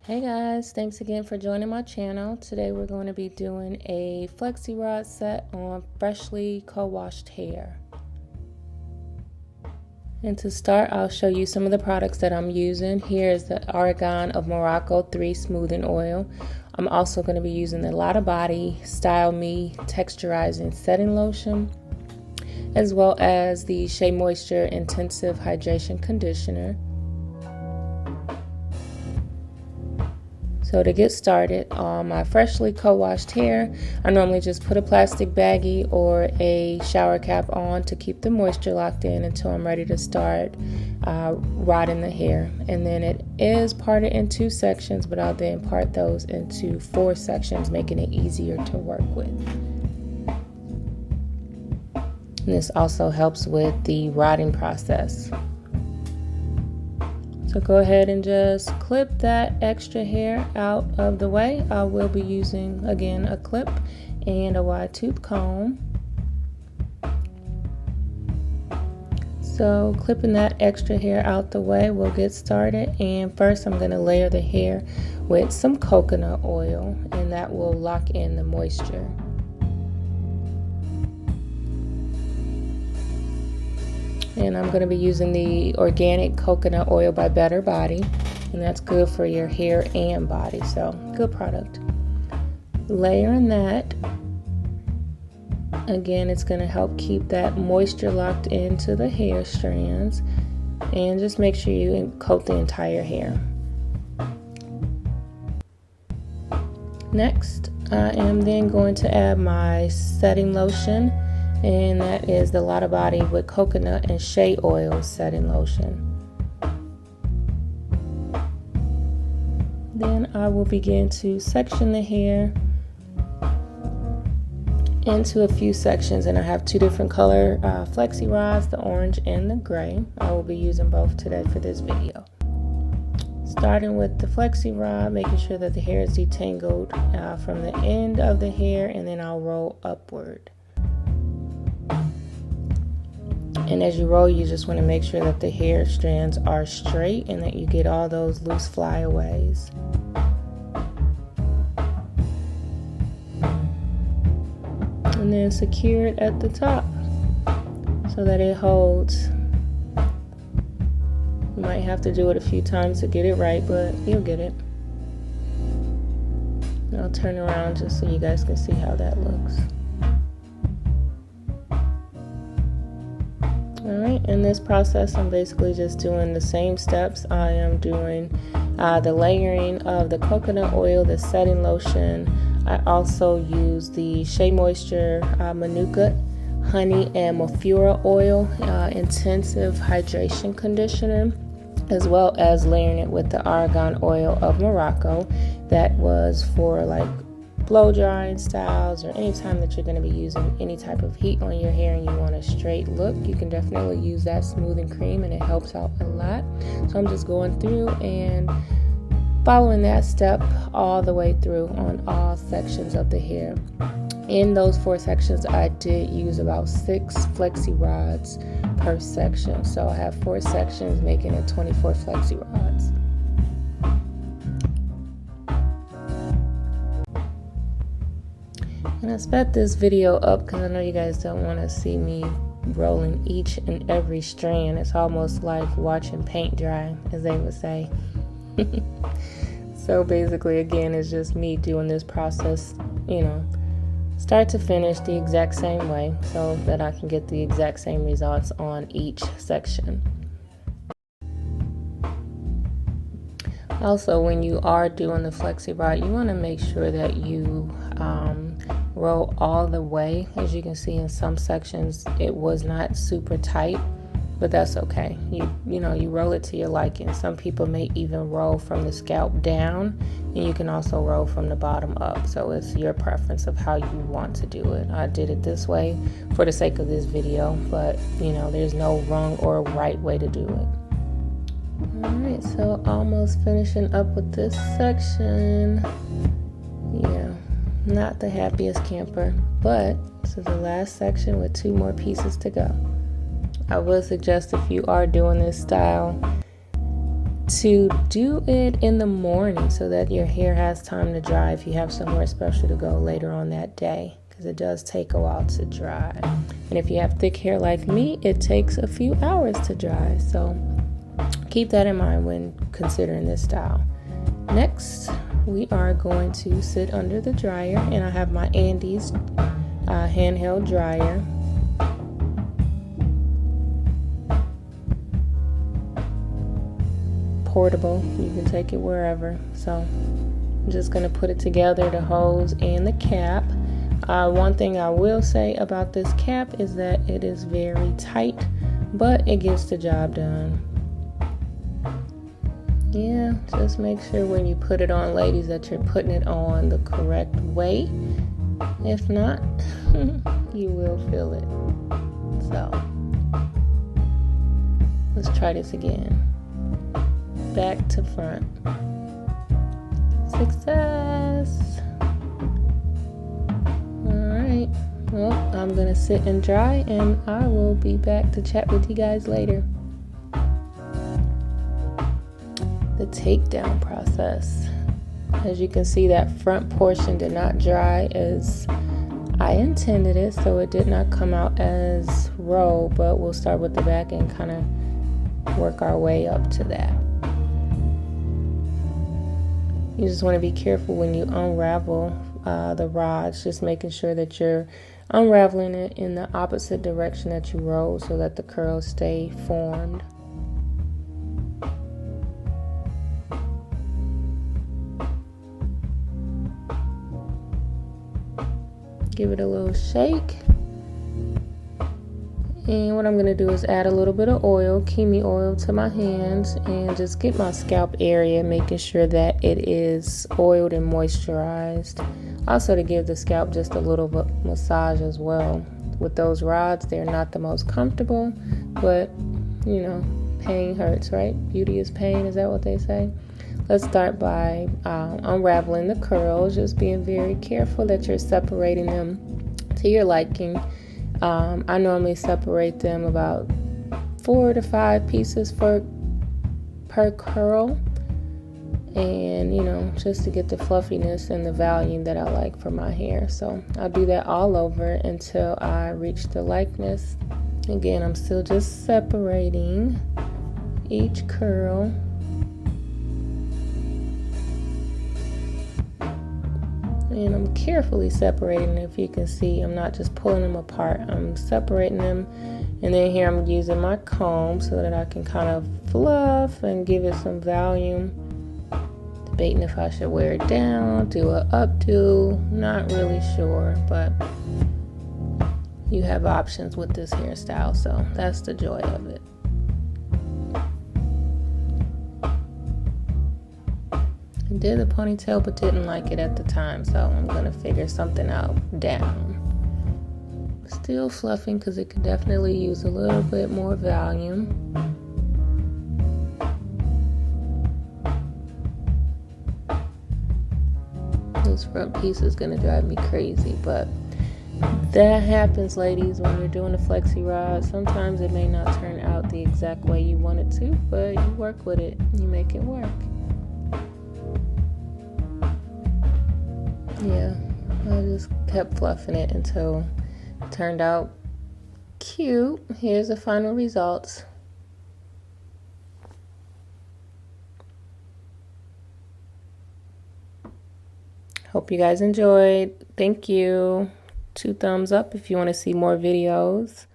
Hey guys, thanks again for joining my channel. Today we're going to be doing a Flexi Rod set on freshly co-washed hair. And to start, I'll show you some of the products that I'm using. Here is the Argan of Morocco 3 Smoothing Oil. I'm also going to be using the Lotta Body Style Me Texturizing Setting Lotion, as well as the SheaMoisture Intensive Hydration Conditioner. So to get started on my freshly co-washed hair, I normally just put a plastic baggie or a shower cap on to keep the moisture locked in until I'm ready to start rodding the hair. And then it is parted in 2 sections, but I'll then part those into 4 sections, making it easier to work with. And this also helps with the rodding process. So go ahead and just clip that extra hair out of the way. I will be using, again, a clip and a wide tooth comb. So clipping that extra hair out the way, we'll get started. And first I'm going to layer the hair with some coconut oil, and that will lock in the moisture. And I'm going to be using the organic coconut oil by Better Body, and that's good for your hair and body, so good product. Layering that, again, it's going to help keep that moisture locked into the hair strands, and just make sure you coat the entire hair. Next, I am then going to add my setting lotion, and that is the Lotta Body with coconut and shea oil setting lotion. Then I will begin to section the hair into a few sections, and I have 2 different color Flexi Rods, the orange and the gray. I will be using both today for this video. Starting with the Flexi Rod, making sure that the hair is detangled from the end of the hair, and then I'll roll upward. And as you roll, you just want to make sure that the hair strands are straight and that you get all those loose flyaways. And then secure it at the top so that it holds. You might have to do it a few times to get it right, but you'll get it. I'll turn around just so you guys can see how that looks. Alright, in this process I'm basically just doing the same steps. I am doing the layering of the coconut oil, the setting lotion. I also use the SheaMoisture Manuka, honey, and Mafura oil intensive hydration conditioner, as well as layering it with the Argan oil of Morocco. That was for like blow drying styles, or anytime that you're going to be using any type of heat on your hair and you want a straight look, you can definitely use that smoothing cream, and it helps out a lot. So I'm just going through and following that step all the way through on all sections of the hair. In those 4 sections, I did use about 6 Flexi Rods per section, so I have 4 sections, making it 24 Flexi Rods. And I sped this video up because I know you guys don't want to see me rolling each and every strand. It's almost like watching paint dry, as they would say. So basically, again, it's just me doing this process, start to finish the exact same way, so that I can get the exact same results on each section. Also, when you are doing the Flexi Rod, you want to make sure that you roll all the way. As you can see, in some sections it was not super tight, but that's okay. You roll it to your liking. Some people may even roll from the scalp down, and you can also roll from the bottom up. So it's your preference of how you want to do it. I did it this way for the sake of this video, but there's no wrong or right way to do it. Alright, so almost finishing up with this section. Yeah, not the happiest camper, but this is the last section with 2 more pieces to go. I would suggest, if you are doing this style, to do it in the morning so that your hair has time to dry if you have somewhere special to go later on that day, because it does take a while to dry. And if you have thick hair like me, it takes a few hours to dry. So keep that in mind when considering this style. Next, we are going to sit under the dryer, and I have my Andes handheld dryer. Portable, you can take it wherever. So I'm just going to put it together, the hose and the cap. One thing I will say about this cap is that it is very tight, but it gets the job done. Yeah, just make sure when you put it on, ladies, that you're putting it on the correct way. If not, you will feel it. So let's try this again. Back to front. Success. Alright, well, I'm gonna sit and dry, and I will be back to chat with you guys later. The takedown process. As you can see, that front portion did not dry as I intended it, so it did not come out as roll, but we'll start with the back and kind of work our way up to that. You just want to be careful when you unravel the rods, just making sure that you're unraveling it in the opposite direction that you roll so that the curls stay formed. Give it a little shake. And what I'm going to do is add a little bit of oil, Kimi oil, to my hands and just get my scalp area, making sure that it is oiled and moisturized. Also to give the scalp just a little bit massage as well. With those rods, they're not the most comfortable, but you know, pain hurts, right? Beauty is pain, is that what they say? Let's start by unraveling the curls, just being very careful that you're separating them to your liking. I normally separate them about 4 to 5 pieces per curl, and you know, just to get the fluffiness and the volume that I like for my hair. So I'll do that all over until I reach the likeness. Again, I'm still just separating each curl. And I'm carefully separating. If you can see, I'm not just pulling them apart, I'm separating them. And then here I'm using my comb so that I can kind of fluff and give it some volume. Debating if I should wear it down, do an updo, not really sure, but you have options with this hairstyle, so that's the joy of it. I did a ponytail but didn't like it at the time, so I'm gonna figure something out down. Still fluffing because it could definitely use a little bit more volume. This front piece is gonna drive me crazy, but that happens, ladies, when you're doing a Flexi Rod. Sometimes it may not turn out the exact way you want it to, but you work with it, you make it work. Yeah, I just kept fluffing it until it turned out cute. Here's the final results. Hope you guys enjoyed. Thank you. 2 thumbs up if you want to see more videos.